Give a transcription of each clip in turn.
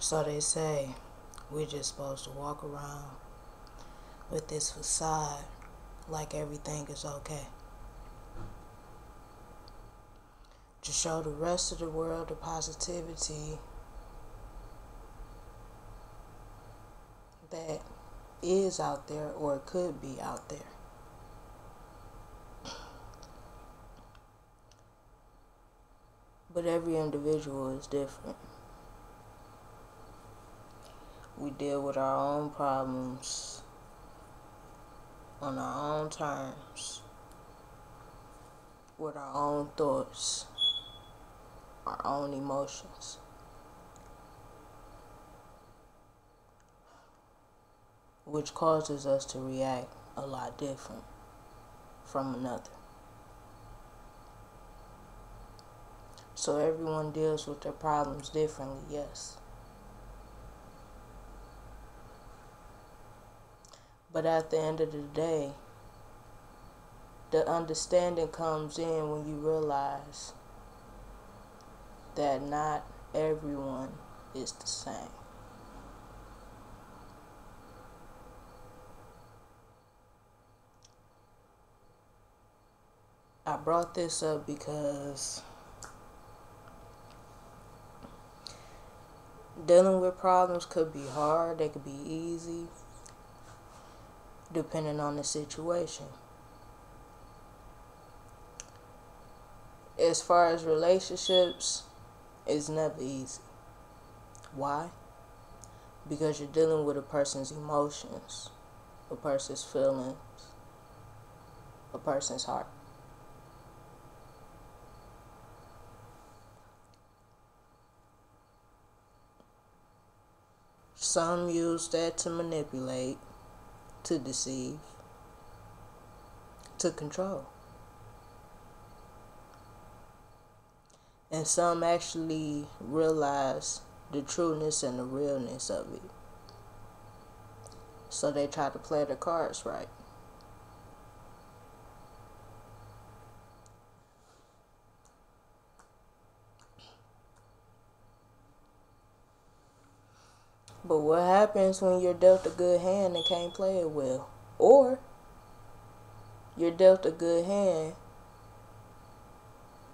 So they say we're just supposed to walk around with this facade like everything is okay. To show the rest of the world the positivity that is out there or could be out there. But every individual is different. We deal with our own problems on our own terms, with our own thoughts, our own emotions. Which causes us to react a lot different from another. So everyone deals with their problems differently, yes. But at the end of the day, the understanding comes in when you realize that not everyone is the same. I brought this up because dealing with problems could be hard, they could be easy, depending on the situation. As far as relationships, it's never easy. Why? Because you're dealing with a person's emotions, a person's feelings, a person's heart. Some use that to manipulate, to deceive, to control. And some actually realize the trueness and the realness of it. So they try to play their cards right. But what happens when you're dealt a good hand and can't play it well? Or you're dealt a good hand,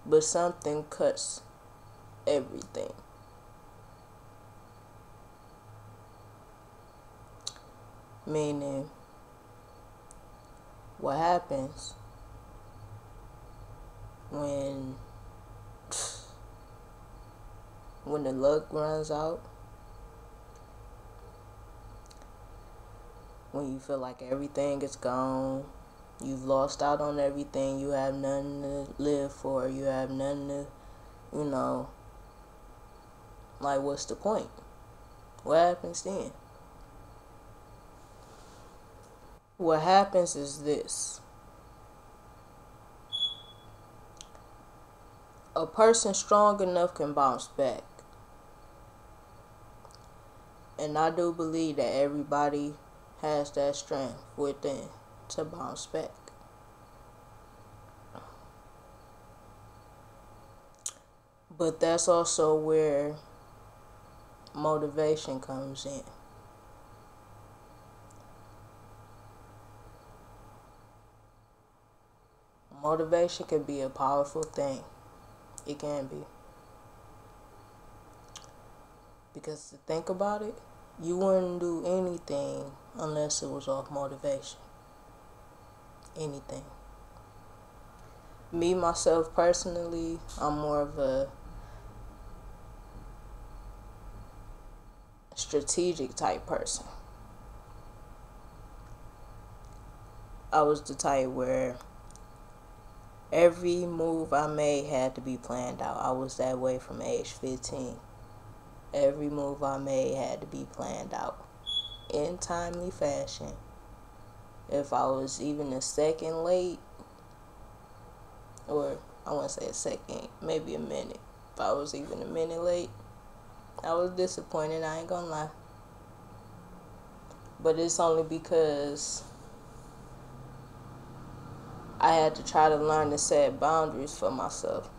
but something cuts everything. Meaning, what happens when the luck runs out? When you feel like everything is gone, you've lost out on everything, you have nothing to live for, you have nothing to, like, what's the point? What happens then? What happens is this. A person strong enough can bounce back. And I do believe that everybody has that strength within to bounce back. But that's also where motivation comes in. Motivation can be a powerful thing. It can be. Because to think about it, you wouldn't do anything unless it was off motivation. Anything. Me, myself, personally, I'm more of a strategic type person. I was the type where every move I made had to be planned out. I was that way from age 15. Every move I made had to be planned out in timely fashion. If I was even a second late, or I wouldn't say a second, maybe a minute. If I was even a minute late, I was disappointed, I ain't gonna lie. But it's only because I had to try to learn to set boundaries for myself.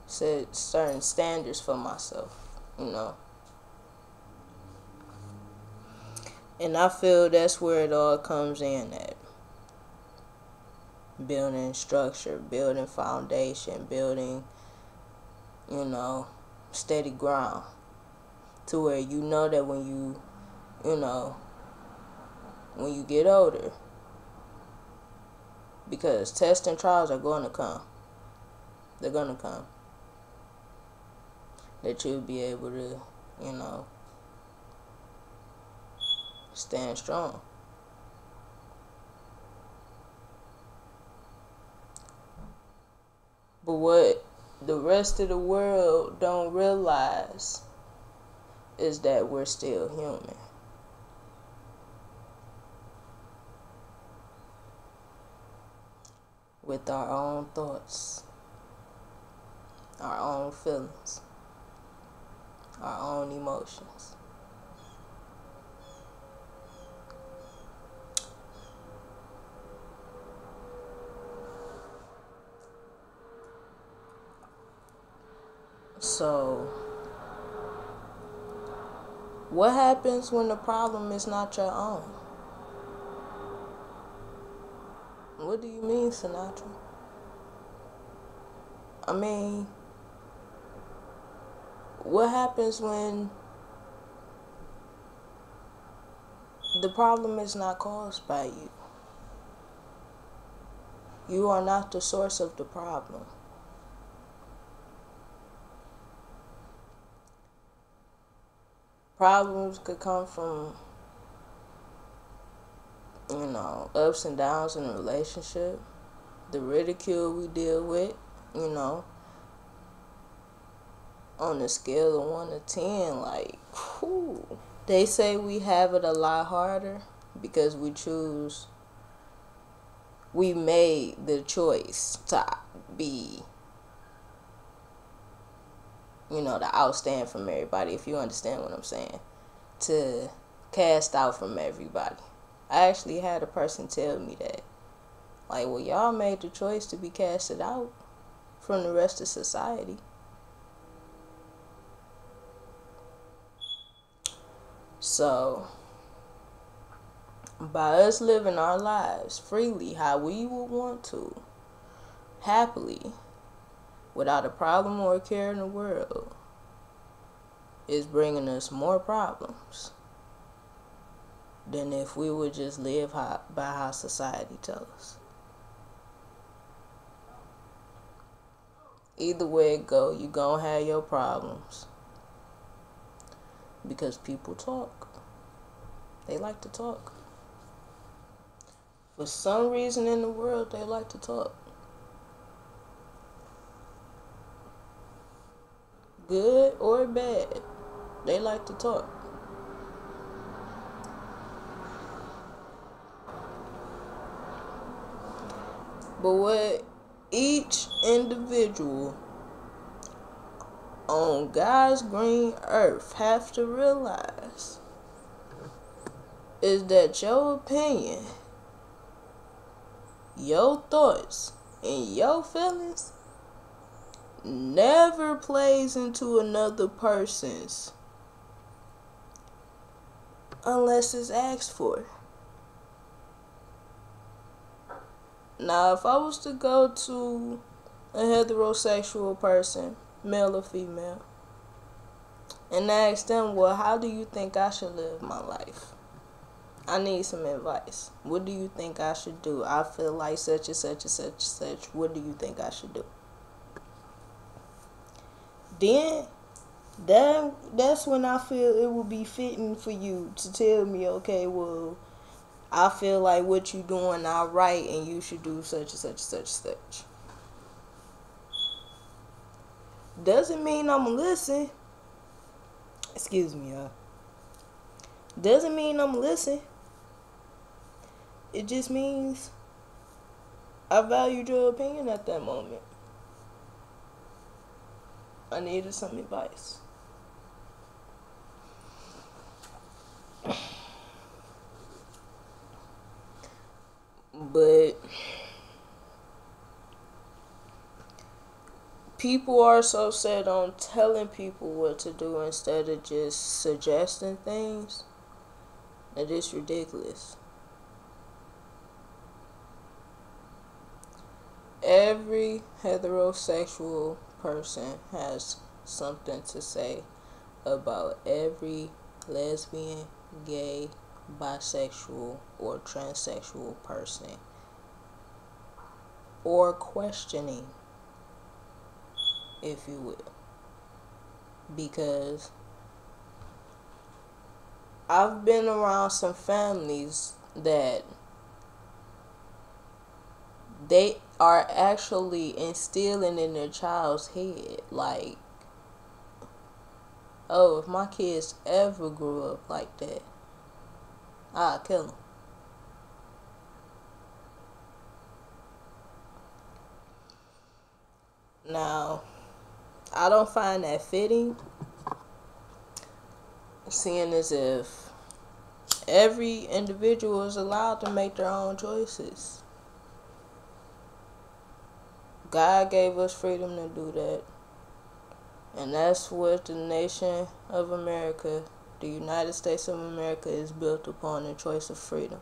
Set certain standards for myself, And I feel that's where it all comes in at. Building structure, building foundation, building, steady ground. To where you know that when you get older, because tests and trials are going to come. They're going to come. That you'll be able to, stand strong. But what the rest of the world don't realize is that we're still human. With our own thoughts, our own feelings, our own emotions. So, what happens when the problem is not your own? What do you mean, Sinatra? I mean, what happens when the problem is not caused by you? You are not the source of the problem. Problems could come from, ups and downs in a relationship, the ridicule we deal with, on a scale of 1 to 10, like, whew. They say we have it a lot harder because we made the choice to be, to outstand from everybody, if you understand what I'm saying. To cast out from everybody. I actually had a person tell me that. Like, well, y'all made the choice to be casted out from the rest of society. So, by us living our lives freely how we would want to, happily, without a problem or a care in the world, is bringing us more problems than if we would just live by how society tells us. Either way it go, you gonna have your problems. Because people talk. They like to talk. For some reason in the world, they like to talk. Good or bad, they like to talk. But what each individual on God's green earth have to realize is that your opinion, your thoughts, and your feelings never plays into another person's unless it's asked for. Now, if I was to go to a heterosexual person, male or female, and ask them, well, how do you think I should live my life? I need some advice. What do you think I should do? I feel like such and such and such and such. What do you think I should do? Then that's when I feel it would be fitting for you to tell me, okay, well, I feel like what you doing not right and you should do such and such and such and such. Doesn't mean I'm gonna listen. Excuse me, y'all. Doesn't mean I'm gonna listen. It just means I valued your opinion at that moment. I needed some advice. But people are so set on telling people what to do instead of just suggesting things It is ridiculous. Every heterosexual person has something to say about every lesbian, gay, bisexual, or transsexual person, or questioning, if you will. Because I've been around some families that they are actually instilling in their child's head, like, oh, if my kids ever grew up like that, I'll kill them. Now, I don't find that fitting, seeing as if every individual is allowed to make their own choices. God gave us freedom to do that. And that's what the nation of America, the United States of America, is built upon, the choice of freedom.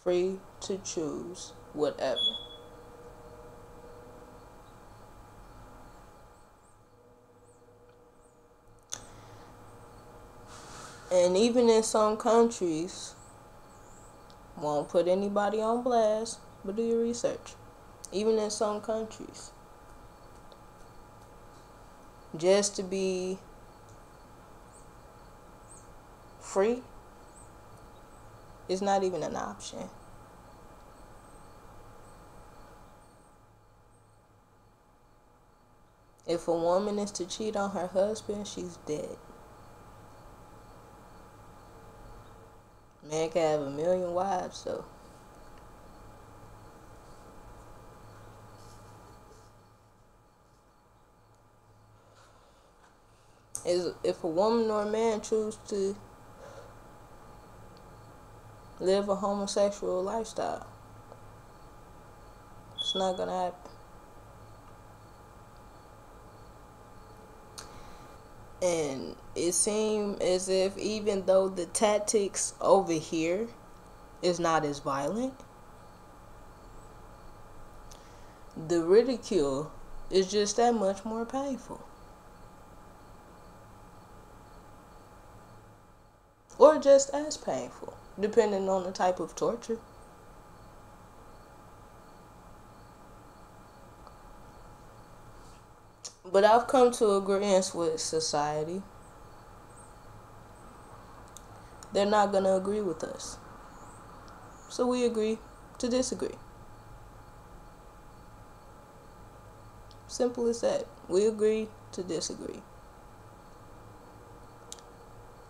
Free to choose whatever. And even in some countries, won't put anybody on blast, but do your research. Even in some countries, just to be free is not even an option. If a woman is to cheat on her husband, she's dead. Man can have a million wives, though. If a woman or a man choose to live a homosexual lifestyle, it's not gonna happen. And it seems as if even though the tactics over here is not as violent, the ridicule is just that much more painful. Or just as painful, depending on the type of torture. But I've come to agreement with society. They're not going to agree with us. So we agree to disagree. Simple as that. We agree to disagree.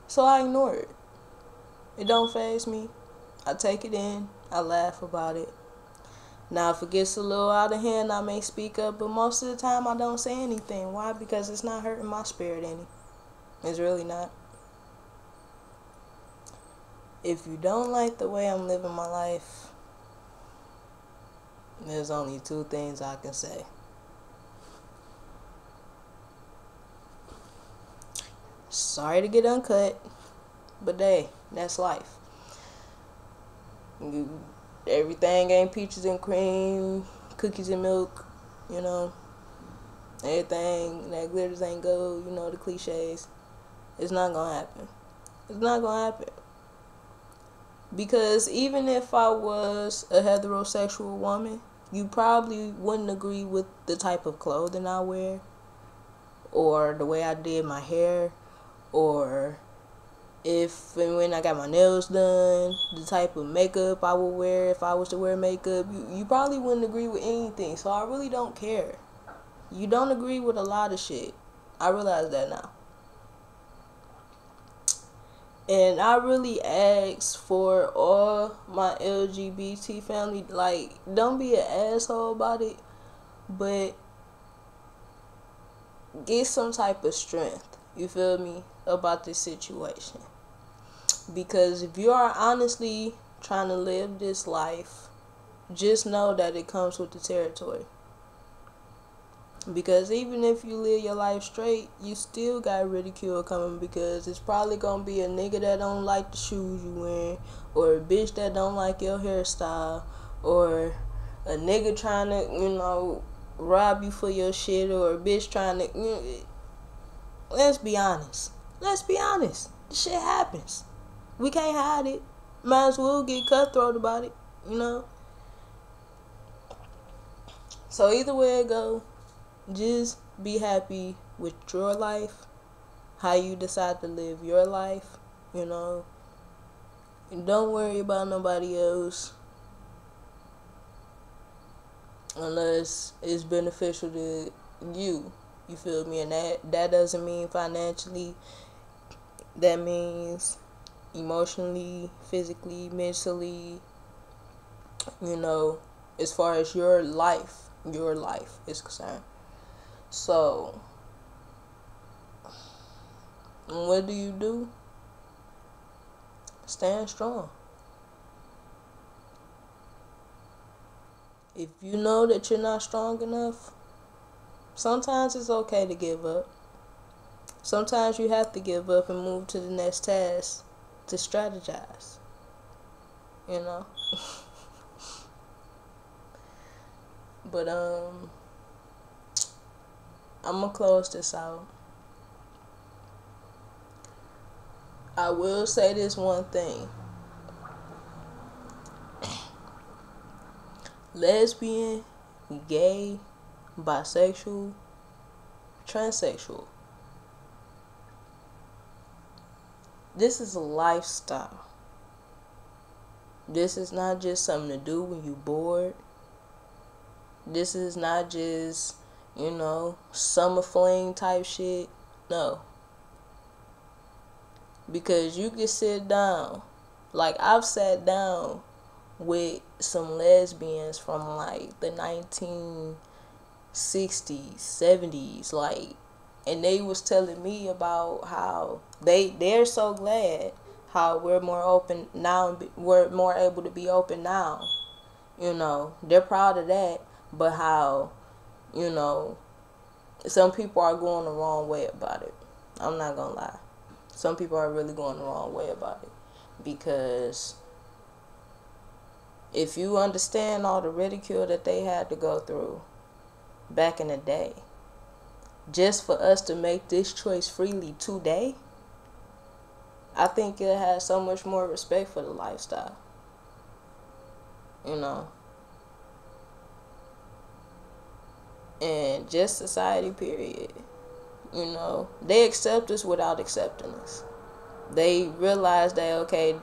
So I ignore it. It don't faze me. I take it in. I laugh about it. Now, if it gets a little out of hand, I may speak up, but most of the time I don't say anything. Why? Because it's not hurting my spirit any. It's really not. If you don't like the way I'm living my life, there's only two things I can say. Sorry to get uncut, but hey, that's life. Everything ain't peaches and cream, cookies and milk, you know. Everything that glitters ain't gold, you know, the cliches. It's not gonna happen. It's not gonna happen. Because even if I was a heterosexual woman, you probably wouldn't agree with the type of clothing I wear, or the way I did my hair, or if and when I got my nails done, the type of makeup I would wear if I was to wear makeup. You probably wouldn't agree with anything, so I really don't care. You don't agree with a lot of shit. I realize that now. And I really ask for all my LGBT family, like, don't be an asshole about it, but get some type of strength, you feel me, about this situation. Because if you are honestly trying to live this life, just know that it comes with the territory. Because even if you live your life straight, you still got ridicule coming, because it's probably gonna be a nigga that don't like the shoes you wearing, or a bitch that don't like your hairstyle, or a nigga trying to, rob you for your shit, or a bitch trying to, let's be honest. Let's be honest. This shit happens. We can't hide it. Might as well get cutthroat about it. So either way it go, just be happy with your life, how you decide to live your life, and don't worry about nobody else unless it's beneficial to you. You feel me? And that doesn't mean financially. That means emotionally, physically, mentally, as far as your life is concerned. So, what do? Stand strong. If you know that you're not strong enough, sometimes it's okay to give up. Sometimes you have to give up and move to the next task to strategize. But I'm gonna close this out. I will say this one thing. Lesbian, gay, bisexual, transsexual. This is a lifestyle. This is not just something to do when you're bored. This is not just, summer fling type shit. No. Because you can sit down. Like, I've sat down with some lesbians from, like, the 1960s, 70s, like, and they was telling me about how they're so glad how we're more open now, we're more able to be open now. They're proud of that, but how, some people are going the wrong way about it. I'm not gonna lie. Some people are really going the wrong way about it. Because if you understand all the ridicule that they had to go through back in the day, just for us to make this choice freely today, I think it has so much more respect for the lifestyle. And just society, period. They accept us without accepting us. They realize that, okay,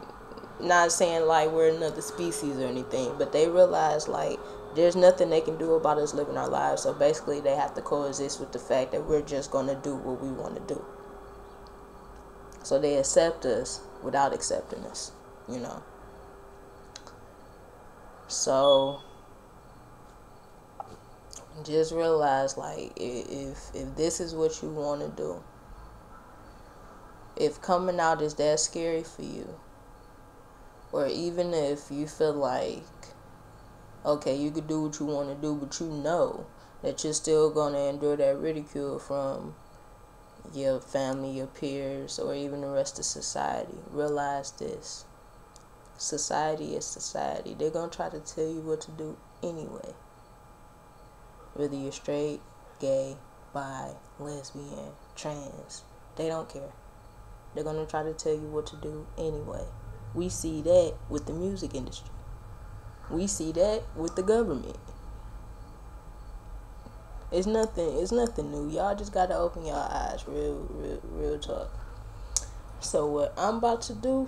not saying like we're another species or anything, but they realize like there's nothing they can do about us living our lives. So basically they have to coexist with the fact that we're just going to do what we want to do. So they accept us without accepting us, So just realize, like, if this is what you want to do, if coming out is that scary for you, or even if you feel like, okay, you could do what you want to do, but you know that you're still going to endure that ridicule from your family, your peers, or even the rest of society, realize this. Society is society. They're going to try to tell you what to do anyway. Whether you're straight, gay, bi, lesbian, trans, they don't care. They're going to try to tell you what to do anyway. We see that with the music industry. We see that with the government. It's nothing new. Y'all just gotta open your eyes. Real talk. So what I'm about to do,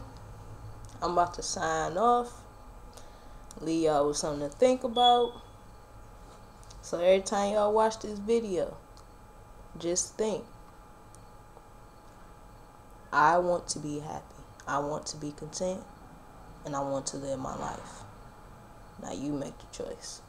I'm about to sign off. Leave y'all with something to think about. So every time y'all watch this video, just think, I want to be happy. I want to be content. And I want to live my life. Now you make the choice.